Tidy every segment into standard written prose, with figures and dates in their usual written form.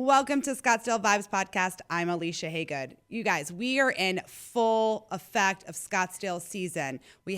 Welcome to Scottsdale Vibes Podcast. I'm Alicia Haygood. You guys, we are in full effect of Scottsdale season. We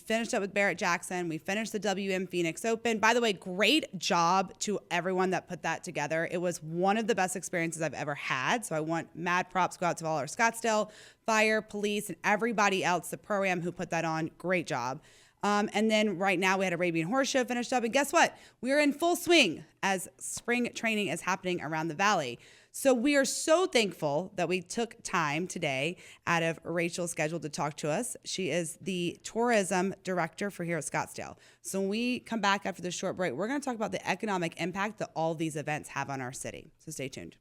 finished up with Barett Jackson. We finished the WM Phoenix Open. By the way, great job to everyone that put that together. It was one of the best experiences I've ever had. So I want mad props go out to all our Scottsdale fire, police, and everybody else, the program who put that on. Great job. And then right now we had Arabian Horse show finished up. And guess what? We're in full swing as spring training is happening around the valley. So we are so thankful that we took time today out of Rachel's schedule to talk to us. She is the tourism director for here at Scottsdale. So when we come back after this short break, we're going to talk about the economic impact that all these events have on our city. So stay tuned.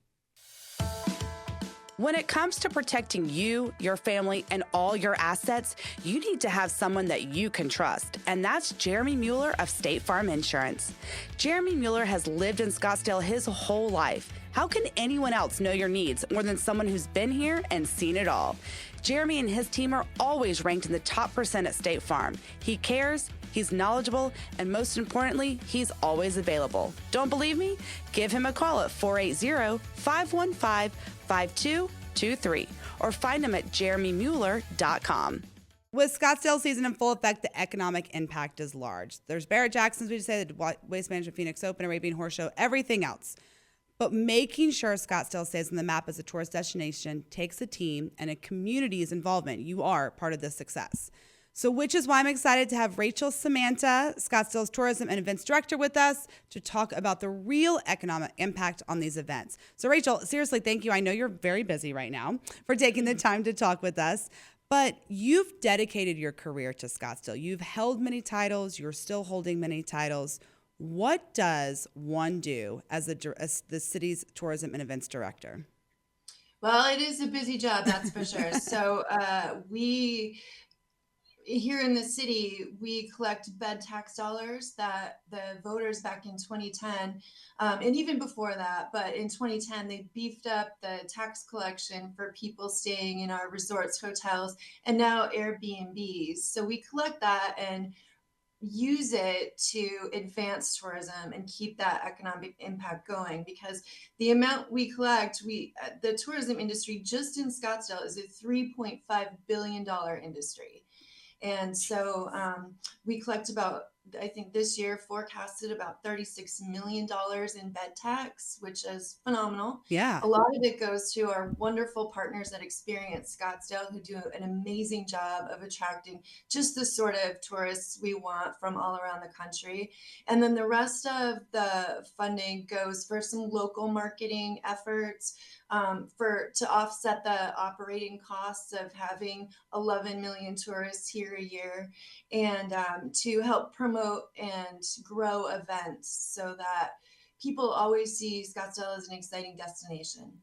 When it comes to protecting you, your family, and all your assets, you need to have someone that you can trust, and that's Jeremy Mueller of State Farm Insurance. Jeremy Mueller has lived in Scottsdale his whole life. How can anyone else know your needs more than someone who's been here and seen it all? Jeremy and his team are always ranked in the top % at State Farm. He cares, he's knowledgeable, and most importantly, he's always available. Don't believe me? Give him a call at 480-515-5223 or find him at jeremymueller.com. With Scottsdale season in full effect, the economic impact is large. There's Barett Jackson, we just said, the Waste Management Phoenix Open, Arabian Horse Show, everything else. But making sure Scottsdale stays on the map as a tourist destination takes a team and a community's involvement. You are part of this success. So which is why I'm excited to have Rachel Smetana, Scottsdale's Tourism and Events Director, with us to talk about the real economic impact on these events. So Rachel, seriously, thank you. I know you're very busy right now for taking the time to talk with us, but you've dedicated your career to Scottsdale. You've held many titles. You're still holding many titles. What does one do as the city's Tourism and Events Director? Well, it is a busy job, that's for sure. So we here in the city, we collect bed tax dollars that the voters back in 2010, and even before that, but in 2010, they beefed up the tax collection for people staying in our resorts, hotels, and now Airbnbs. So we collect that and use it to advance tourism and keep that economic impact going, because the amount we collect, the tourism industry just in Scottsdale is a $3.5 billion industry. And so we collect about, I think this year forecasted about $36 million in bed tax, which is phenomenal. Yeah. A lot of it goes to our wonderful partners at Experience Scottsdale, who do an amazing job of attracting just the sort of tourists we want from all around the country. And then the rest of the funding goes for some local marketing efforts, to offset the operating costs of having 11 million tourists here a year, and to help promote and grow events so that people always see Scottsdale as an exciting destination.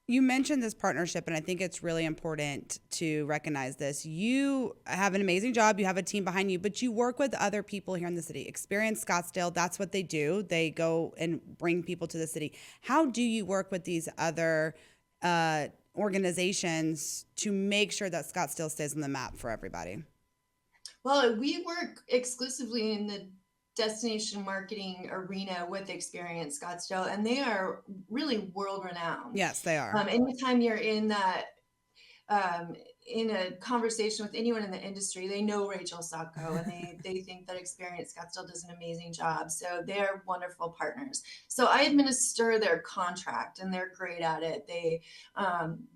You mentioned this partnership, and I think it's really important to recognize this. You have an amazing job. You have a team behind you, but you work with other people here in the city. Experience Scottsdale, that's what they do. They go and bring people to the city. How do you work with these other organizations to make sure that Scottsdale stays on the map for everybody? Well, we work exclusively in the destination marketing arena with Experience Scottsdale, and they are really world renowned. Yes, they are. Anytime you're in that, in a conversation with anyone in the industry, they know Rachel Sacco, and they think that Experience Scottsdale does an amazing job. So they're wonderful partners. So I administer their contract, and they're great at it.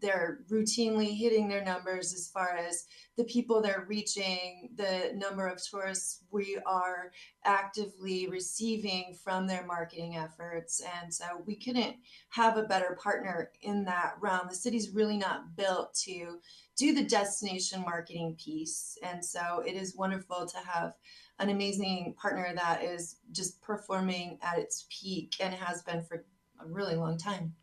They're routinely hitting their numbers as far as the people they're reaching, the number of tourists we are actively receiving from their marketing efforts. And so we couldn't have a better partner in that realm. The city's really not built to do the destination marketing piece. And so it is wonderful to have an amazing partner that is just performing at its peak and has been for a really long time.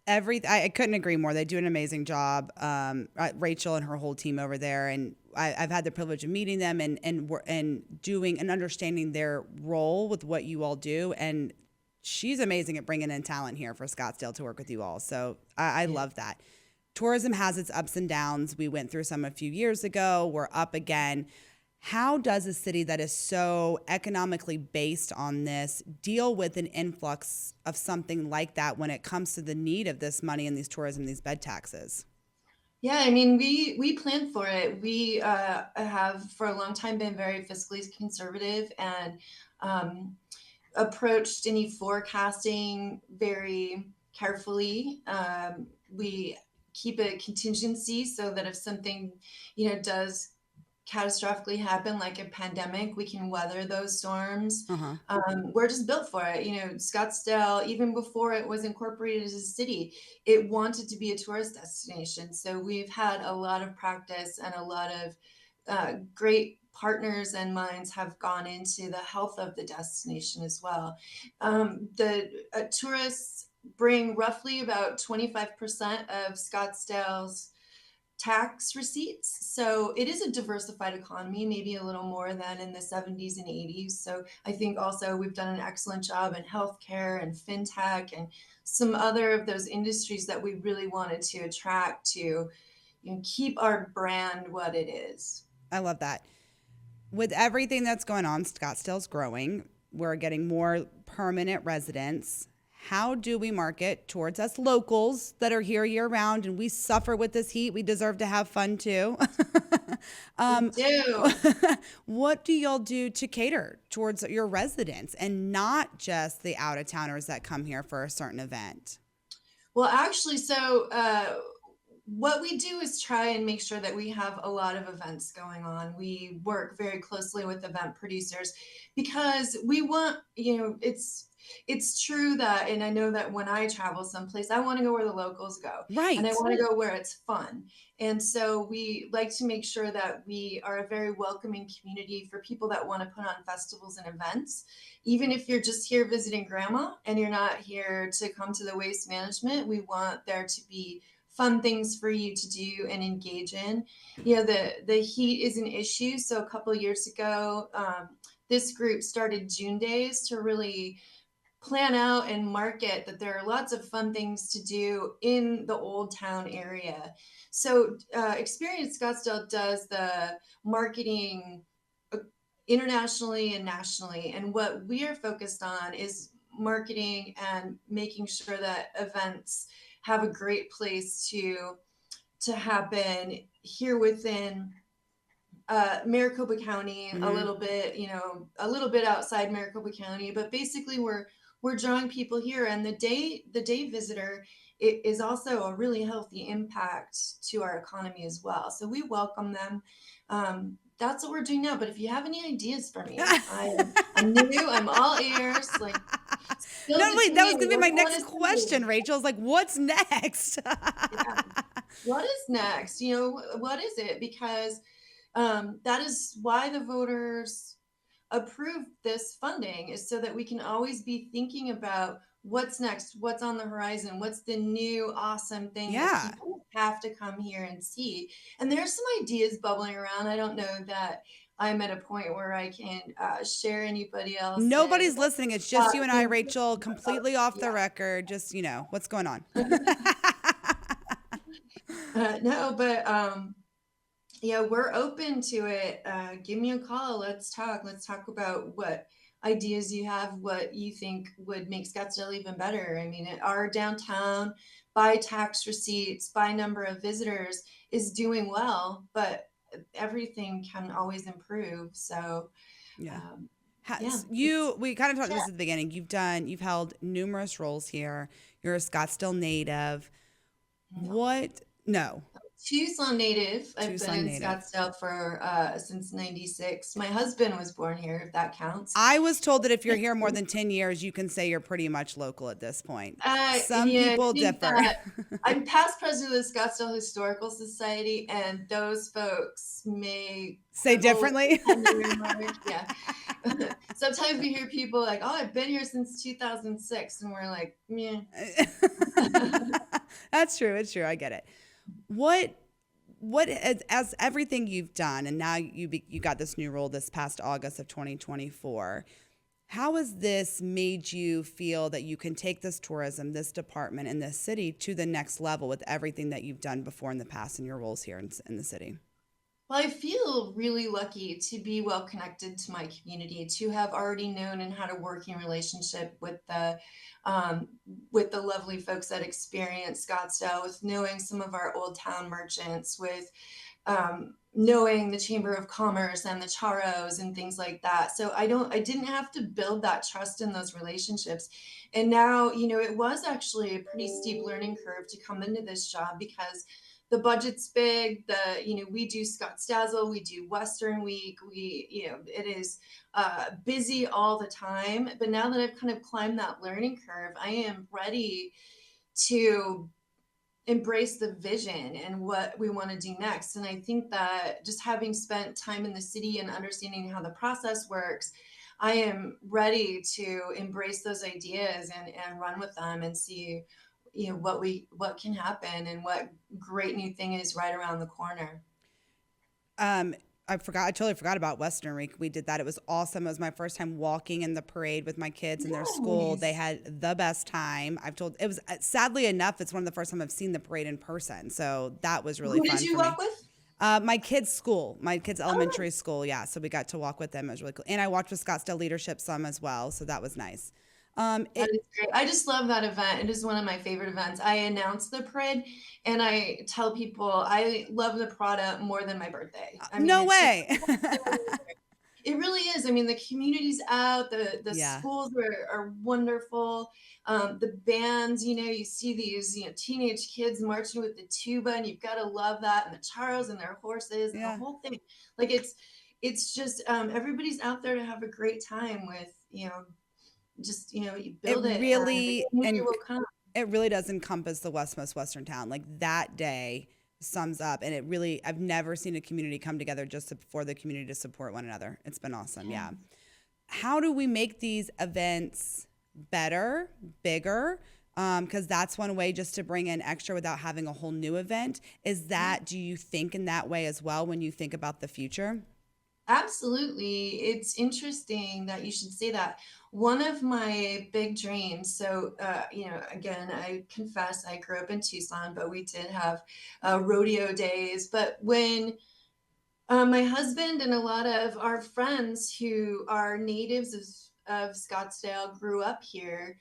I couldn't agree more. They do an amazing job. Rachel and her whole team over there, and I've had the privilege of meeting them and doing and understanding their role with what you all do. And she's amazing at bringing in talent here for Scottsdale to work with you all. So I love that. Tourism has its ups and downs. We went through some a few years ago. We're up again. How does a city that is so economically based on this deal with an influx of something like that when it comes to the need of this money and these tourism, these bed taxes? Yeah, I mean, we plan for it. We have for a long time been very fiscally conservative and approached any forecasting very carefully. We keep a contingency so that if something, does catastrophically happen, like a pandemic, we can weather those storms. Uh-huh. We're just built for it. Scottsdale, even before it was incorporated as a city, it wanted to be a tourist destination. So we've had a lot of practice and a lot of great partners and minds have gone into the health of the destination as well. The tourists bring roughly about 25% of Scottsdale's tax receipts. So it is a diversified economy, maybe a little more than in the 70s and 80s. So I think also we've done an excellent job in healthcare and fintech and some other of those industries that we really wanted to attract to keep our brand what it is. I love that. With everything that's going on, Scottsdale's growing. We're getting more permanent residents. How do we market towards us locals that are here year round and we suffer with this heat? We deserve to have fun too. We do. What do y'all do to cater towards your residents and not just the out of towners that come here for a certain event? Well, actually, so what we do is try and make sure that we have a lot of events going on. We work very closely with event producers because we want, it's true that, and I know that when I travel someplace, I want to go where the locals go, and I Right. want to go where it's fun. And so we like to make sure that we are a very welcoming community for people that want to put on festivals and events. Even if you're just here visiting grandma and you're not here to come to the waste management, we want there to be fun things for you to do and engage in. The heat is an issue. So a couple of years ago, this group started June days to really plan out and market that there are lots of fun things to do in the old town area. So Experience Scottsdale does the marketing internationally and nationally. And what we are focused on is marketing and making sure that events have a great place to happen here within Maricopa County, a Mm-hmm. little bit, a little bit outside Maricopa County, but basically we're drawing people here, and the day visitor is also a really healthy impact to our economy as well. So we welcome them. That's what we're doing now. But if you have any ideas for me, I'm new. I'm all ears. Like, spill No, it wait, to that me. was going to be What do my you want next to see? question, Rachel. I was like, what's next? Yeah. What is next? What is it? Because that is why the voters approved this funding, is so that we can always be thinking about what's next, what's on the horizon, what's the new awesome thing that Yeah. people have to come here and see. And there's some ideas bubbling around. I don't know that I'm at a point where I can share anybody else's. Nobody's listening. It's just you and I, Things. Rachel, completely off the record. Just, what's going on? No, but yeah, we're open to it. Give me a call. Let's talk. Let's talk about what ideas you have, what you think would make Scottsdale even better. I mean, our downtown, by tax receipts, by number of visitors, is doing well, but everything can always improve. So, Yeah. um, yeah, We kind of talked this at the beginning. You've held numerous roles here. You're a Scottsdale native. What? No, Tucson native. I've been Tucson in native. Scottsdale for since '96. My husband was born here, if that counts. I was told that if you're here more than 10 years, you can say you're pretty much local at this point. Some Yeah, I people think differ. that I'm past president of the Scottsdale Historical Society, and those folks may Say quibble with differently. the tenure mark. Yeah. Sometimes we hear people like, "Oh, I've been here since 2006," and we're like, "Yeah." That's true. It's true. I get it. What as everything you've done, and now you got this new role this past August of 2024. How has this made you feel that you can take this tourism, this department, and this city to the next level with everything that you've done before in the past in your roles here in the city? Well, I feel really lucky to be well connected to my community, to have already known and had a working relationship um, with the lovely folks that experience Scottsdale, with knowing some of our old town merchants, with knowing the Chamber of Commerce and the Charos and things like that. So I didn't have to build that trust in those relationships. And now, it was actually a pretty steep learning curve to come into this job because the budget's big. We do Scottsdale, we do Western Week. It is busy all the time. But now that I've kind of climbed that learning curve, I am ready to embrace the vision and what we want to do next. And I think that just having spent time in the city and understanding how the process works, I am ready to embrace those ideas and run with them and see, what can happen and what great new thing is right around the corner. Um, I totally forgot about Western Week. We did that. It was awesome. It was my first time walking in the parade with my kids in their school. They Nice. had the best time. It was sadly enough, it's one of the first time I've seen the parade in person. So that was really Who did fun you for walk me. with? My kids' school, my kids' Oh, elementary school. Yeah. So we got to walk with them. It was really cool. And I walked with Scottsdale Leadership some as well. So that was nice. that It is great. I just love that event. It is one of my favorite events. I announce the parade and I tell people I love the product more than my birthday. I mean, No it's just way. it really is. I mean, the community's out, the Yeah. schools are wonderful. The bands, you see these, teenage kids marching with the tuba, and you've got to love that, and the charros and their horses and the Yeah. whole thing. Like it's just everybody's out there to have a great time with, just you It build it and the really community and will come. it really does encompass the West Western town. Like that day sums up, and it really I've never seen a community come together just for the community to support one another. It's been awesome. Yeah. Yeah. How do we make these events better, bigger? Because that's one way just to bring in extra without having a whole new event. Do you think in that way as well when you think about the future? Absolutely. It's interesting that you should say that. One of my big dreams, so, again, I confess I grew up in Tucson, but we did have rodeo days. But when my husband and a lot of our friends who are natives of Scottsdale grew up here.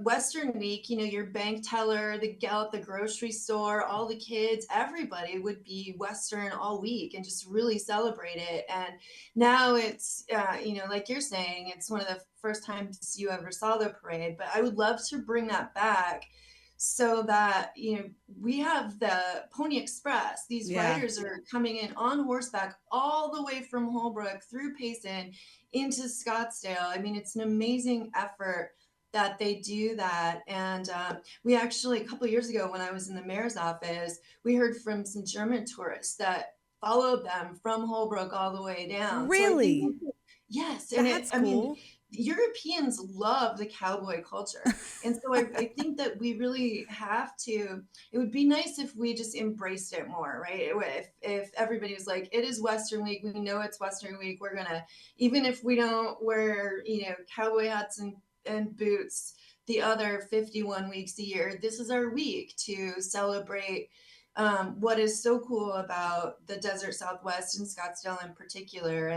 Western Week, your bank teller, the gal at the grocery store, all the kids, everybody would be Western all week and just really celebrate it. And now it's, like you're saying, it's one of the first times you ever saw the parade. But I would love to bring that back so that we have the Pony Express. These Yeah. riders are coming in on horseback all the way from Holbrook through Payson into Scottsdale. I mean, it's an amazing effort that they do that. And we actually, a couple of years ago when I was in the mayor's office, we heard from some German tourists that followed them from Holbrook all the way down. So I think, Really? yes, and That's I mean, cool. Europeans love the cowboy culture. And so I think that we really have to, it would be nice if we just embraced it more, right? If everybody was like, it is Western Week, we know it's Western Week, we're gonna, even if we don't wear, cowboy hats and boots the other 51 weeks a year, this is our week to celebrate what is so cool about the desert Southwest and Scottsdale in particular,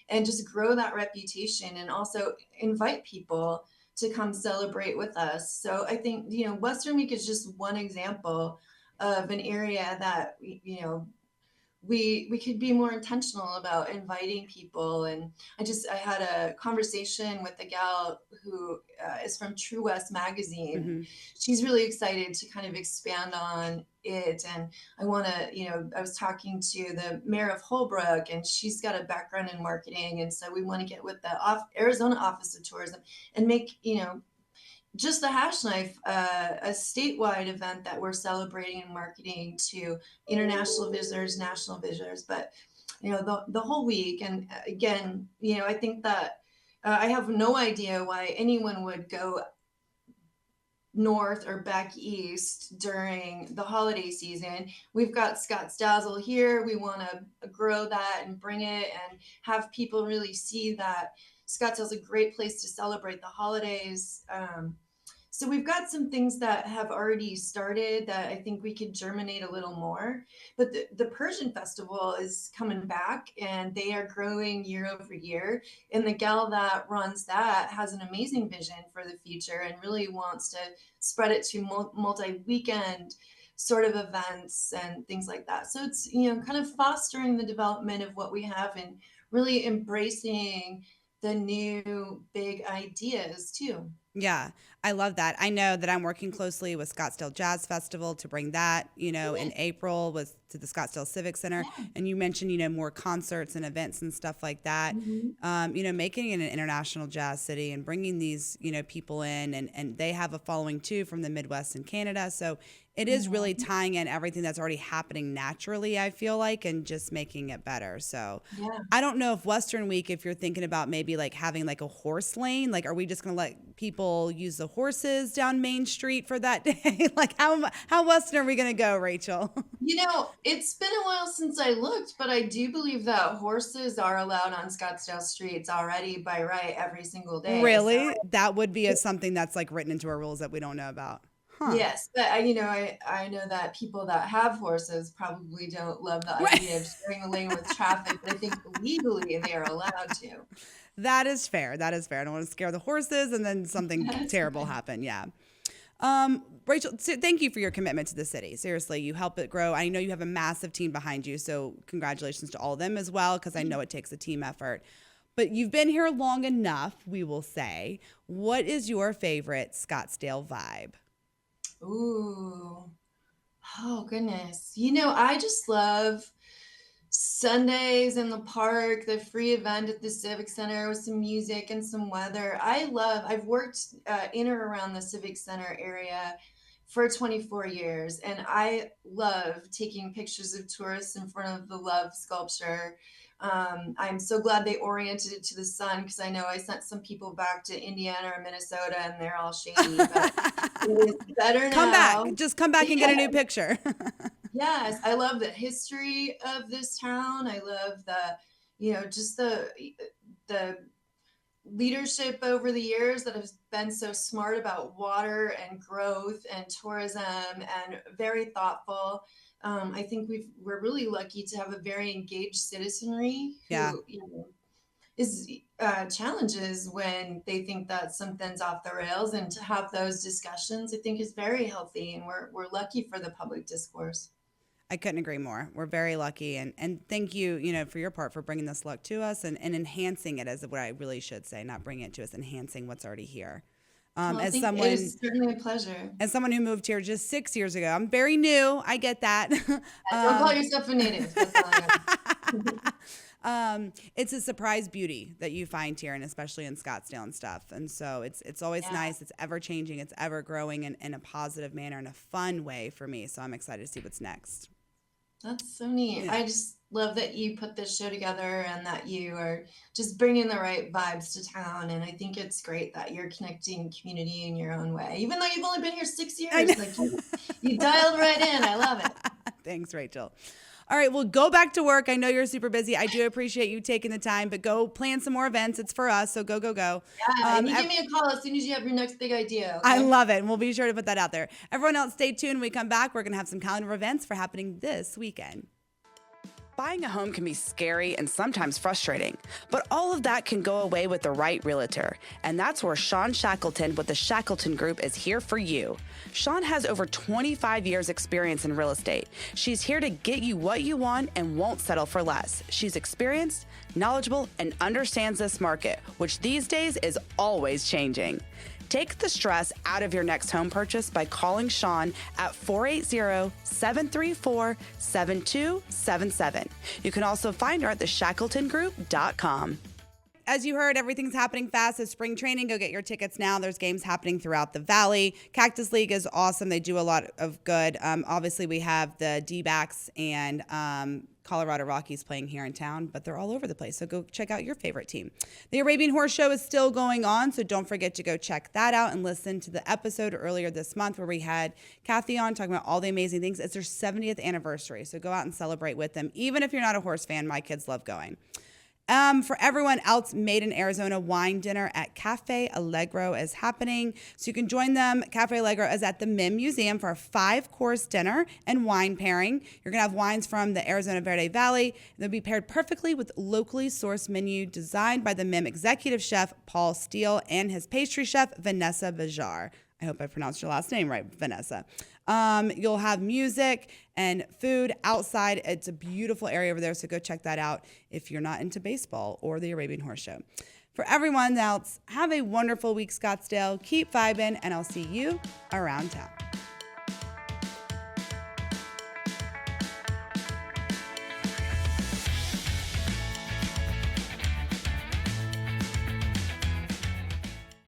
and just grow that reputation and also invite people to come celebrate with us. So I think, Western Week is just one example of an area that, we could be more intentional about inviting people. And I had a conversation with a gal who is from True West magazine, and Hmm. she's really excited to kind of expand on it. And I was talking to the mayor of Holbrook, and she's got a background in marketing, and so we want to get with the Arizona Office of Tourism and make, just the Hash Knife, a statewide event that we're celebrating and marketing to international visitors, national visitors, but the whole week. And again, I think that I have no idea why anyone would go north or back east during the holiday season. We've got Scottsdale here. We want to grow that and bring it and have people really see that Scottsdale's a great place to celebrate the holidays. So we've got some things that have already started that I think we could germinate a little more. But the Persian Festival is coming back and they are growing year over year. And the gal that runs that has an amazing vision for the future and really wants to spread it to multi-weekend sort of events and things like that. So it's, kind of fostering the development of what we have and really embracing the new big ideas too. Yeah, I love that. I know that I'm working closely with Scottsdale Jazz Festival to bring that, in April was to the Scottsdale Civic Center. Yeah. And you mentioned, more concerts and events and stuff like that. Making it an international jazz city and bringing these, people in and they have a following too from the Midwest and Canada. So it is really tying in everything that's already happening naturally, I feel like, and just making it better. So Yeah. I don't know if Western Week, if you're thinking about maybe like having like a horse lane, like, are we just going to let people use the horses down Main Street for that day? Like how Western are we going to go, Rachel? It's been a while since I looked, but I do believe that horses are allowed on Scottsdale streets already by right every single day. So Really? That would be something that's like written into our rules that we don't know about. Huh. yes, but I know that people that have horses probably don't love the Right. idea of sharing a lane with traffic, but I think legally they are allowed to. That is fair. That is fair. I don't want to scare the horses and then something That's terrible right. happen. Yeah. Rachel, thank you for your commitment to the city. Seriously, you help it grow. I know you have a massive team behind you, so congratulations to all of them as well, because I know it takes a team effort. But you've been here long enough, we will say. What is your favorite Scottsdale vibe? Ooh. Oh goodness. I just love Sundays in the park, the free event at the Civic Center with some music and some weather. I've worked in or around the Civic Center area for 24 years, and I love taking pictures of tourists in front of the Love sculpture. I'm so glad they oriented it to the sun because I know I sent some people back to Indiana or Minnesota and they're all shady, but it is better Come back. now. Just come back and get a new picture. Yes, I love the history of this town. I love just the leadership over the years that have been so smart about water and growth and tourism and very thoughtful. I think we're really lucky to have a very engaged citizenry Yeah. who, is challenges when they think that something's off the rails, and to have those discussions, I think, is very healthy, and we're lucky for the public discourse. I couldn't agree more. We're very lucky, and thank you, for your part for bringing this luck to us and enhancing it, as what I really should say, not bringing it to us, enhancing what's already here. Well, I As think it someone is certainly a pleasure. who moved here just 6 years ago, I'm very new. I get that. Don't call yourself a native. That's all I know. It's a surprise beauty that you find here, and especially in Scottsdale and stuff. And so it's always Yeah. nice. It's ever changing. It's ever growing in a positive manner, in a fun way for me. So I'm excited to see what's next. That's so neat. Yeah. I just love that you put this show together and that you are just bringing the right vibes to town. And I think it's great that you're connecting community in your own way, even though you've only been here 6 I years. know. Like you dialed right in. I love it. Thanks, Rachel. All right, well, go back to work. I know you're super busy. I do appreciate you taking the time, but go plan some more events. It's for us, so go, go, go. Yeah, and you give me a call as soon as you have your next big idea. I Okay? love it, and we'll be sure to put that out there. Everyone else, stay tuned. When we come back, we're going to have some calendar events for happening this weekend. Buying a home can be scary and sometimes frustrating, but all of that can go away with the right realtor. And that's where Sean Shackleton with the Shackleton Group is here for you. Sean has over 25 years experience in real estate. She's here to get you what you want and won't settle for less. She's experienced, knowledgeable, and understands this market, which these days is always changing. Take the stress out of your next home purchase by calling Sean at 480-734-7277. You can also find her at theshackletongroup.com. As you heard, everything's happening fast. It's spring training. Go get your tickets now. There's games happening throughout the valley. Cactus League is awesome. They do a lot of good. Obviously, we have the D-backs and Colorado Rockies playing here in town, but they're all over the place. So go check out your favorite team. The Arabian Horse Show is still going on, so don't forget to go check that out and listen to the episode earlier this month where we had Kathy on talking about all the amazing things. It's their 70th anniversary, so go out and celebrate with them. Even if you're not a horse fan, my kids love going. For everyone else, Made in Arizona wine dinner at Cafe Allegro is happening. So you can join them. Cafe Allegro is at the MIM Museum for a 5-course dinner and wine pairing. You're going to have wines from the Arizona Verde Valley. They'll be paired perfectly with locally sourced menu designed by the MIM executive chef, Paul Steele, and his pastry chef, Vanessa Bajar. I hope I pronounced your last name right, Vanessa. You'll have music and food outside. It's a beautiful area over there, so go check that out if you're not into baseball or the Arabian Horse Show. For everyone else, have a wonderful week, Scottsdale. Keep vibing, and I'll see you around town.